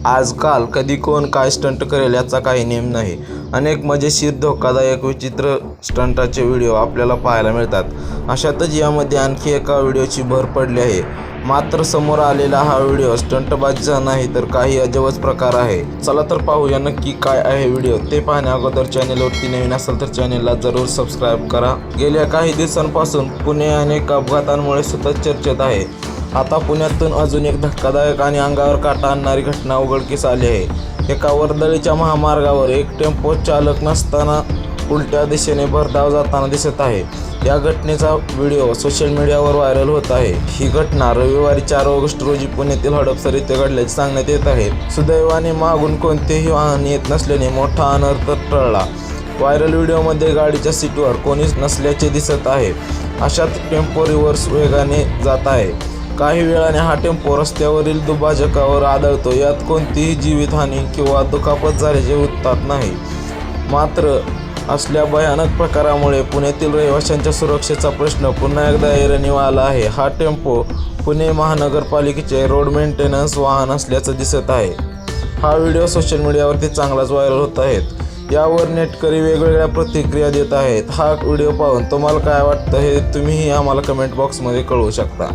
आजकाल कधी कोण काय स्टंट करेल याचा काही नेम नाही. अनेक मजेशीर, धोकादायक, विचित्र स्टंटाचे व्हिडिओ आपल्याला पाहायला मिळतात. अशातच यामध्ये आणखी एका व्हिडिओची भर पडली आहे. मात्र समोर आलेला हा व्हिडिओ स्टंटबाजीचा नाही तर काही अजबच प्रकार आहे. चला तर पाहूया नक्की काय आहे व्हिडिओ. ते पाहण्या अगोदर चॅनेलवरती नवीन असेल तर चॅनेलला जरूर सबस्क्राईब करा. गेल्या काही दिवसांपासून पुणे अनेक अपघातांमुळे सतत चर्चेत आहे. आता पुण्यातून अजून एक धक्कादायक आणि अंगावर काटा आणणारी घटना उघडकीस आली आहे. एका वर्दळीच्या महामार्गावर एक टेम्पो चालक नसताना उलट्या दिशेने भरधाव जाताना दिसत आहे. या घटनेचा व्हिडिओ सोशल मीडियावर व्हायरल होत आहे. ही घटना रविवारी 4 ऑगस्ट रोजी पुण्यातील हडपसर येथे घडल्याचे सांगण्यात येत आहे. सुदैवाने मागून कोणतेही वाहन येत नसल्याने मोठा अनर्थ टळला. व्हायरल व्हिडिओमध्ये गाडीच्या सीटवर कोणीच नसल्याचे दिसत आहे. अशात टेम्पो रिव्हर्स वेगाने जात आहे. काही वेळाने हा टेम्पो रस्त्यावरील दुभाजकावर आदळतो. यात कोणतीही जीवितहानी किंवा दुखापत झाल्याचे वृत्तात नाही. मात्र असल्या भयानक प्रकारामुळे पुण्यातील रहिवाशांच्या सुरक्षेचा प्रश्न पुन्हा एकदा ऐरणीवर आला आहे. हा टेम्पो पुणे महानगरपालिकेचे रोड मेंटेनन्स वाहन असल्याचं दिसत आहे. हा व्हिडिओ सोशल मीडियावरती चांगलाच व्हायरल होत आहे. यावर नेटकरी वेगवेगळ्या प्रतिक्रिया देत आहेत. हा व्हिडिओ पाहून तुम्हाला काय वाटतं हे तुम्हीही आम्हाला कमेंट बॉक्समध्ये कळवू शकता.